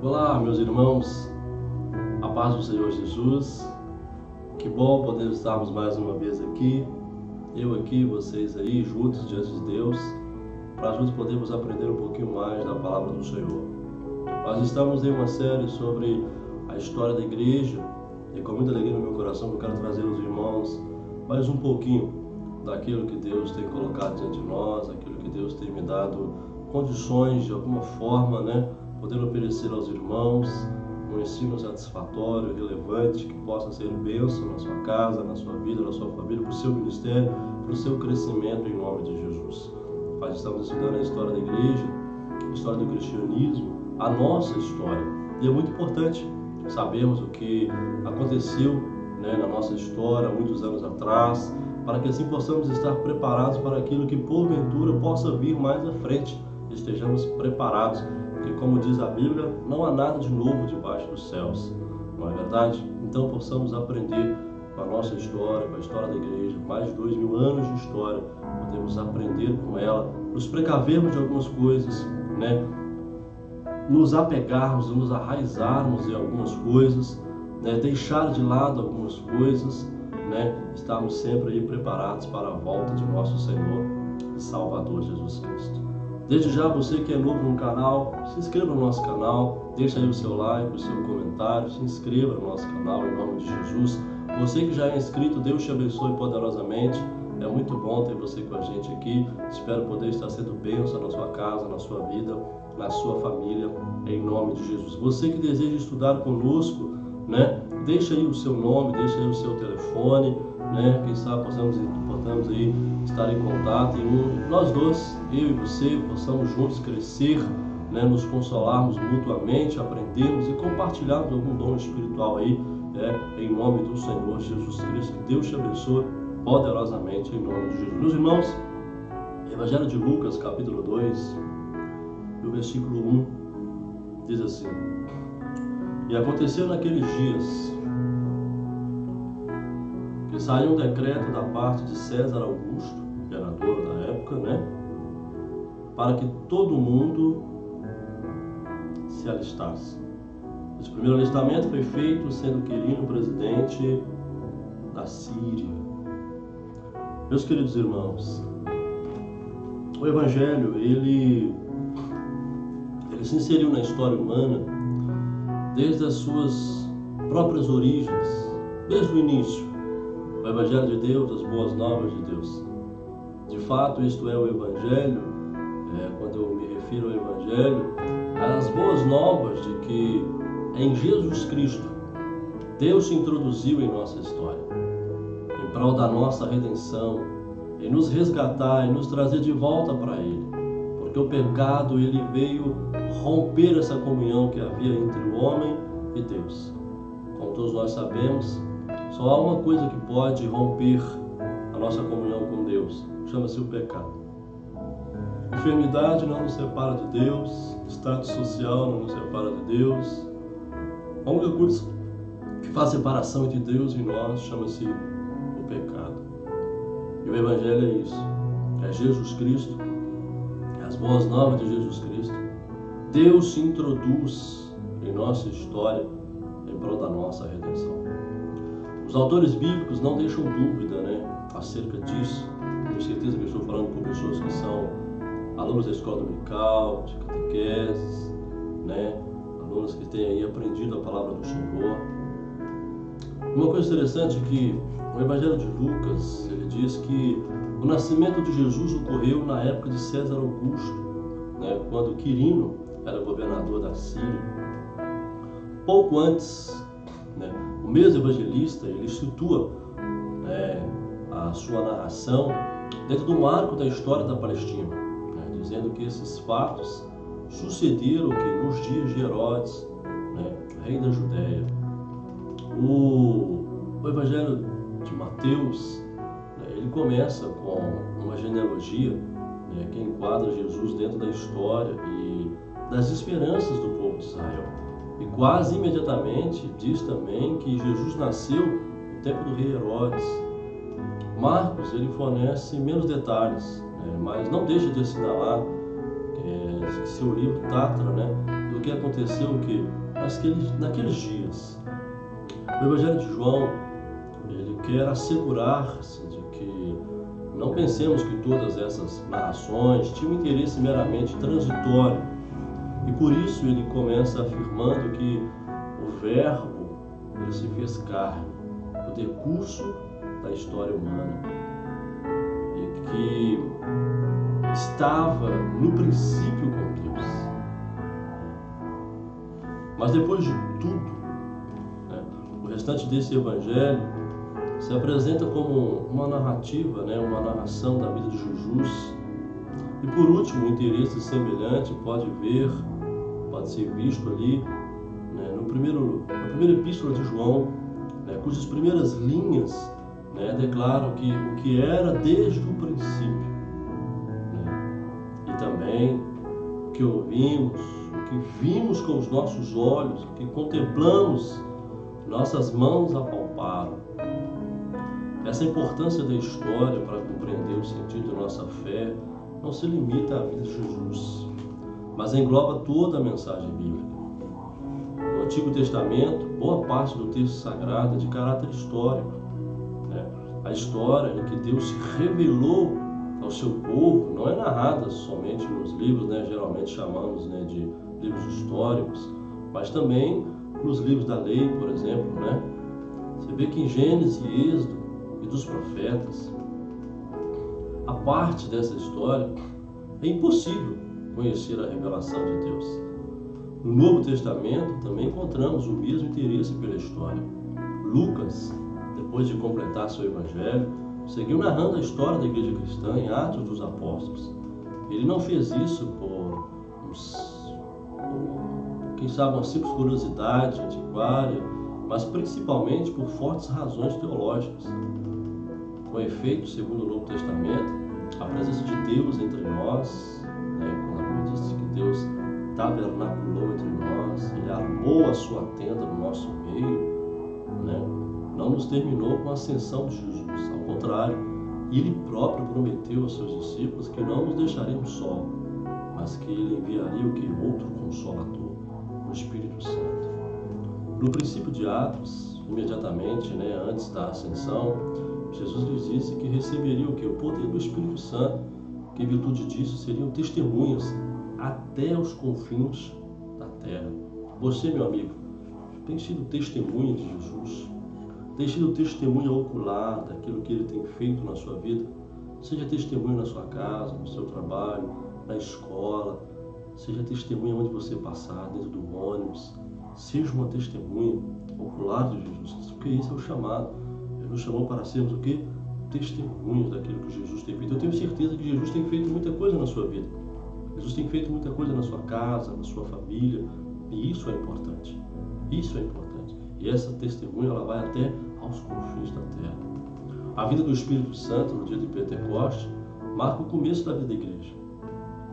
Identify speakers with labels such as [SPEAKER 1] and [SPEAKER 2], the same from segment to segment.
[SPEAKER 1] Olá, meus irmãos, a paz do Senhor Jesus. Que bom poder estarmos mais uma vez aqui, eu aqui, vocês aí, juntos diante de Deus, para juntos podermos aprender um pouquinho mais da palavra do Senhor. Nós estamos em uma série sobre a história da igreja e com muita alegria no meu coração eu quero trazer aos irmãos mais um pouquinho daquilo que Deus tem colocado diante de nós, aquilo que Deus tem me dado condições de alguma forma, poder oferecer aos irmãos um ensino satisfatório, relevante, que possa ser bênção na sua casa, na sua vida, na sua família, para o seu ministério, para o seu crescimento em nome de Jesus. Nós estamos estudando a história da igreja, a história do cristianismo, a nossa história. E é muito importante sabermos o que aconteceu na nossa história, muitos anos atrás, para que assim possamos estar preparados para aquilo que porventura possa vir mais à frente. Estejamos preparados, porque como diz a Bíblia, não há nada de novo debaixo dos céus, não é verdade? Então possamos aprender com a nossa história, com a história da igreja, mais de 2000 anos de história, podemos aprender com ela, nos precavermos de algumas coisas, nos apegarmos, nos arraizarmos em algumas coisas, deixar de lado algumas coisas, estarmos sempre aí preparados para a volta de nosso Senhor e Salvador Jesus Cristo. Desde já, você que é novo no canal, se inscreva no nosso canal, deixa aí o seu like, o seu comentário, se inscreva no nosso canal em nome de Jesus. Você que já é inscrito, Deus te abençoe poderosamente. É muito bom ter você com a gente aqui. Espero poder estar sendo bênção na sua casa, na sua vida, na sua família, em nome de Jesus. Você que deseja estudar conosco, deixa aí o seu nome, deixa aí o seu telefone, quem sabe possamos aí estar em contato e nós dois, eu e você, possamos juntos crescer, nos consolarmos mutuamente, aprendermos e compartilharmos algum dom espiritual aí, em nome do Senhor Jesus Cristo. Que Deus te abençoe poderosamente em nome de Jesus. Meus irmãos, Evangelho de Lucas, capítulo 2, e o versículo 1 diz assim: E aconteceu naqueles dias que saiu um decreto da parte de César Augusto, imperador da época, para que todo mundo se alistasse. Esse primeiro alistamento foi feito sendo Quirino presidente da Síria. Meus queridos irmãos, o Evangelho, ele se inseriu na história humana desde as suas próprias origens, desde o início. O Evangelho de Deus, as boas novas de Deus. De fato, isto é o Evangelho, quando eu me refiro ao Evangelho, as boas novas de que em Jesus Cristo Deus se introduziu em nossa história, em prol da nossa redenção, em nos resgatar, em nos trazer de volta para Ele, porque o pecado ele veio romper essa comunhão que havia entre o homem e Deus. Como todos nós sabemos, só há uma coisa que pode romper a nossa comunhão com Deus, chama-se o pecado. Enfermidade não nos separa de Deus, status social não nos separa de Deus. A única coisa que faz separação entre Deus e nós chama-se o pecado. E o Evangelho é isso, é Jesus Cristo, é as boas novas de Jesus Cristo. Deus se introduz em nossa história em prol da nossa redenção. Os autores bíblicos não deixam dúvida acerca disso. Tenho certeza que eu estou falando com pessoas que são alunos da escola dominical, de catequeses, alunos que têm aí aprendido a palavra do Senhor. Uma coisa interessante é que o Evangelho de Lucas, ele diz que o nascimento de Jesus ocorreu na época de César Augusto, quando Quirino era governador da Síria. Pouco antes, o mesmo evangelista, ele situa a sua narração dentro do marco da história da Palestina, dizendo que esses fatos sucederam que nos dias de Herodes, rei da Judéia. O Evangelho de Mateus, ele começa com uma genealogia que enquadra Jesus dentro da história e das esperanças do povo de Israel. E quase imediatamente diz também que Jesus nasceu no tempo do rei Herodes. Marcos, ele fornece menos detalhes, mas não deixa de assinalar que seu livro trata do que aconteceu o quê? Naqueles dias. O Evangelho de João, ele quer assegurar-se de que não pensemos que todas essas narrações tinham interesse meramente transitório. E por isso ele começa afirmando que o Verbo, ele se fez carne, o decurso da história humana, e que estava no princípio com Deus. Mas depois de tudo, né, o restante desse evangelho se apresenta como uma narrativa, né, uma narração da vida de Jesus. E por último, um interesse semelhante pode ser visto ali, né, na primeira epístola de João, né, cujas primeiras linhas, né, declaram que o que era desde o princípio, né, e também o que ouvimos, o que vimos com os nossos olhos, o que contemplamos, nossas mãos apalparam. Essa importância da história para compreender o sentido da nossa fé não se limita à vida de Jesus, mas engloba toda a mensagem bíblica. No Antigo Testamento, boa parte do texto sagrado é de caráter histórico, né? A história em que Deus se revelou ao seu povo não é narrada somente nos livros, né? Geralmente chamamos, né, de livros históricos, mas também nos livros da lei, por exemplo, né? Você vê que em Gênesis e Êxodo e dos profetas, a parte dessa história é impossível conhecer a revelação de Deus. No Novo Testamento também encontramos o mesmo interesse pela história. Lucas, depois de completar seu evangelho, seguiu narrando a história da igreja cristã em Atos dos Apóstolos. Ele não fez isso por quem sabe, uma simples curiosidade antiquária, mas principalmente por fortes razões teológicas. Com efeito, segundo o Novo Testamento, a presença de Deus entre nós, né, quando a Bíblia diz que Deus tabernaculou entre nós, Ele armou a sua tenda no nosso meio, né, não nos terminou com a ascensão de Jesus. Ao contrário, Ele próprio prometeu aos seus discípulos que não nos deixaria só, mas que Ele enviaria o que? Outro Consolador, o Espírito Santo. No princípio de Atos, imediatamente, né, antes da ascensão, Jesus lhes disse que receberiam o que? O poder do Espírito Santo, que em virtude disso seriam testemunhas até os confins da terra. Você, meu amigo, tem sido testemunha de Jesus? Tem sido testemunha ocular daquilo que Ele tem feito na sua vida? Seja testemunha na sua casa, no seu trabalho, na escola, seja testemunha onde você passar, dentro do ônibus. Seja uma testemunha ocular de Jesus, porque esse é o chamado. Ele nos chamou para sermos o quê? Testemunhas daquilo que Jesus tem feito. Eu tenho certeza que Jesus tem feito muita coisa na sua vida. Jesus tem feito muita coisa na sua casa, na sua família, e isso é importante. Isso é importante. E essa testemunha, ela vai até aos confins da terra. A vinda do Espírito Santo no dia de Pentecostes marca o começo da vida da igreja.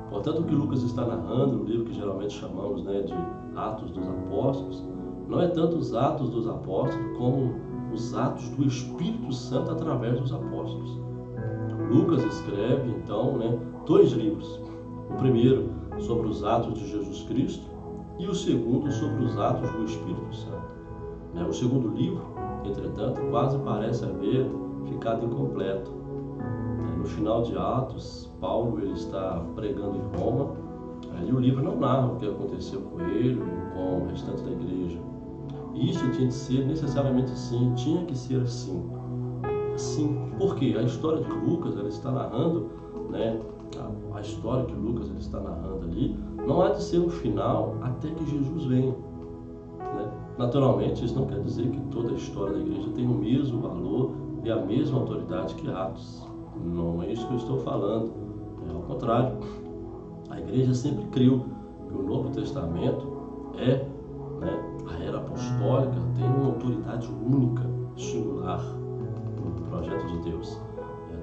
[SPEAKER 1] Portanto, o que Lucas está narrando no livro que geralmente chamamos, né, de Atos dos Apóstolos, não é tanto os Atos dos Apóstolos como os atos do Espírito Santo através dos apóstolos. Lucas escreve, então, né, 2 livros. O primeiro sobre os atos de Jesus Cristo e o segundo sobre os atos do Espírito Santo. O segundo livro, entretanto, quase parece haver ficado incompleto. No final de Atos, Paulo ele está pregando em Roma, e o livro não narra o que aconteceu com ele ou com o restante da igreja. E isso tinha de ser necessariamente assim, tinha que ser assim. Assim, porque a história de Lucas, ela está narrando, né, a história que Lucas ele está narrando ali, não há de ser um final até que Jesus venha. Né? Naturalmente, isso não quer dizer que toda a história da igreja tem o mesmo valor e a mesma autoridade que Atos. Não é isso que eu estou falando. Ao contrário, a igreja sempre creu que o Novo Testamento é, né, a era apostólica, tem uma autoridade única, singular no projeto de Deus.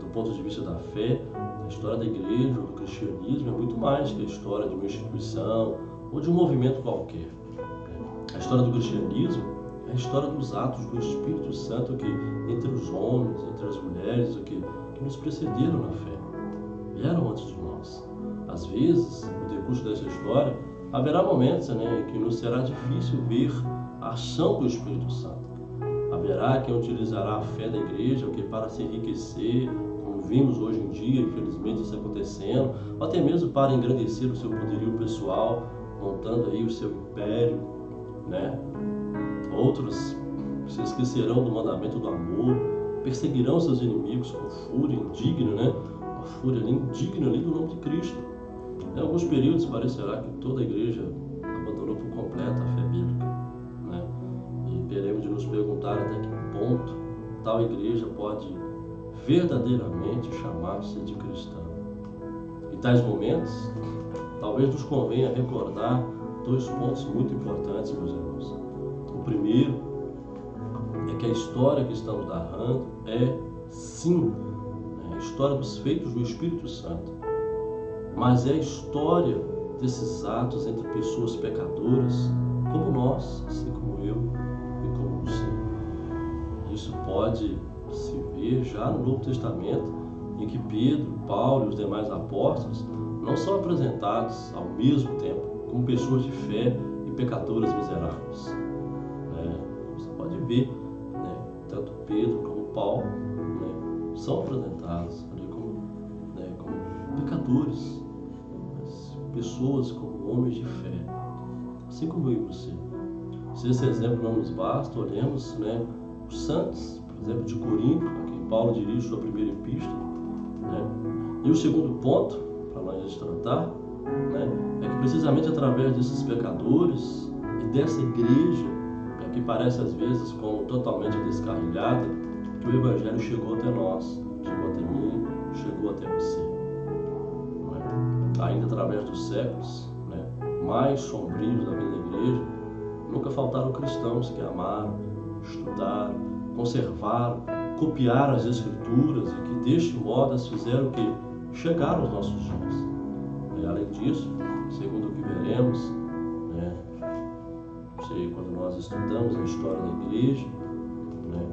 [SPEAKER 1] Do ponto de vista da fé, a história da igreja ou do cristianismo é muito mais que a história de uma instituição ou de um movimento qualquer. A história do cristianismo é a história dos atos do Espírito Santo que entre os homens, entre as mulheres, que nos precederam na fé, vieram antes de nós. Às vezes, no decurso dessa história, Haverá momentos, né, em que nos será difícil ver a ação do Espírito Santo. Haverá quem utilizará a fé da igreja para se enriquecer, como vimos hoje em dia, infelizmente isso acontecendo, ou até mesmo para engrandecer o seu poderio pessoal, montando aí o seu império, né? Outros se esquecerão do mandamento do amor, perseguirão seus inimigos com fúria indigna, né? Uma fúria indigna ali do nome de Cristo. Em alguns períodos parecerá que toda a igreja abandonou por completo a fé bíblica, né? E teremos de nos perguntar até que ponto tal igreja pode verdadeiramente chamar-se de cristã. Em tais momentos, talvez nos convenha recordar 2 pontos muito importantes, meus irmãos. O primeiro é que a história que estamos narrando é, sim, a história dos feitos do Espírito Santo, mas é a história desses atos entre pessoas pecadoras, como nós, assim como eu e como você. Isso pode se ver já no Novo Testamento, em que Pedro, Paulo e os demais apóstolos não são apresentados ao mesmo tempo como pessoas de fé e pecadoras miseráveis. Você pode ver, né, tanto Pedro como Paulo, né, são apresentados ali como pecadores, mas pessoas como homens de fé, assim como eu e você. Se esse exemplo não nos basta, olhemos, né, os santos, por exemplo, de Corinto, a quem Paulo dirige sua primeira epístola, né? E o segundo ponto, para nós tratar, né, é que precisamente através desses pecadores e dessa igreja, que parece às vezes como totalmente descarrilhada, que o Evangelho chegou até nós, chegou até mim, chegou até você. Não é? Ainda através dos séculos, né, mais sombrios da vida da igreja, nunca faltaram cristãos que amaram, estudaram, conservaram, copiaram as Escrituras e que deste modo as fizeram que chegaram aos nossos dias. E além disso, segundo o que veremos, né, quando nós estudamos a história da igreja, né,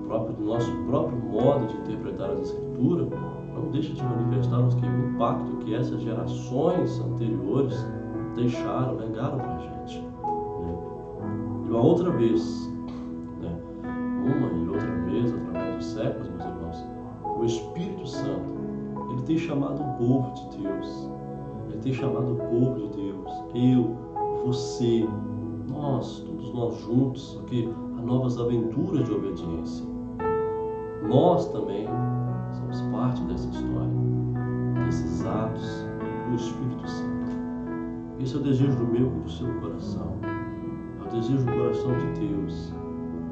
[SPEAKER 1] do nosso próprio modo de interpretar as Escrituras, não deixa de manifestar-nos que o impacto que essas gerações anteriores deixaram, legaram para a gente. Né? E uma outra vez, né, uma e outra vez, através dos séculos, meus irmãos, o Espírito Santo, ele tem chamado o povo de Deus, ele tem chamado o povo de Deus, eu, você, nós, todos nós juntos, aqui, a novas aventuras de obediência. Nós também somos parte dessa história, desses atos do Espírito Santo. Esse é o desejo do meu e do seu coração. É o desejo do coração de Deus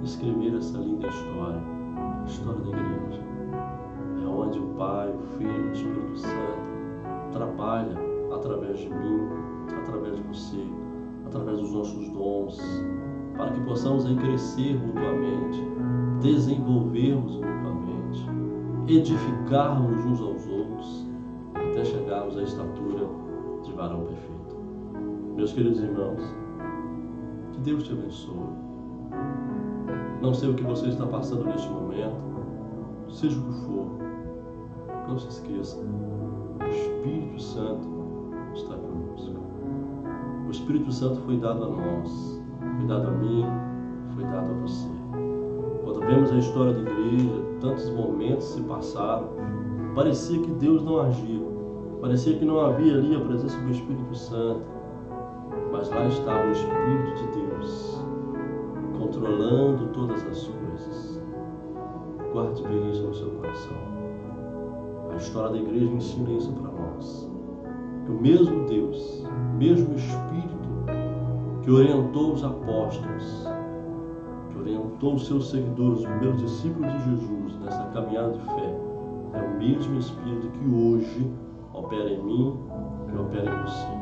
[SPEAKER 1] escrever essa linda história, a história da igreja. É onde o Pai, o Filho e o Espírito Santo trabalha através de mim, através de você, através dos nossos dons, para que possamos aí crescer mutuamente, desenvolvermos mutuamente, edificarmos uns aos outros, até chegarmos à estatura de varão perfeito. Meus queridos irmãos, que Deus te abençoe. Não sei o que você está passando neste momento, seja o que for, não se esqueça, o Espírito Santo está conosco. O Espírito Santo foi dado a nós, foi dado a mim, foi dado a você. Quando vemos a história da igreja, tantos momentos se passaram, parecia que Deus não agia, parecia que não havia ali a presença do Espírito Santo, mas lá estava o Espírito de Deus, controlando todas as coisas. Guarde bem isso no seu coração. A história da igreja ensina isso para nós. Que o mesmo Deus, o mesmo Espírito que orientou os apóstolos, que orientou os seus seguidores, os primeiros discípulos de Jesus nessa caminhada de fé, é o mesmo Espírito que hoje opera em mim e opera em você.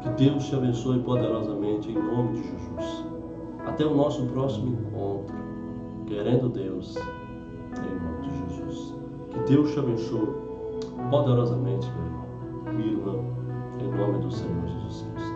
[SPEAKER 1] Que Deus te abençoe poderosamente em nome de Jesus. Até o nosso próximo encontro, querendo Deus, em nome de Jesus. Que Deus te abençoe poderosamente, meu irmão, minha irmã, em nome do Senhor Jesus Cristo.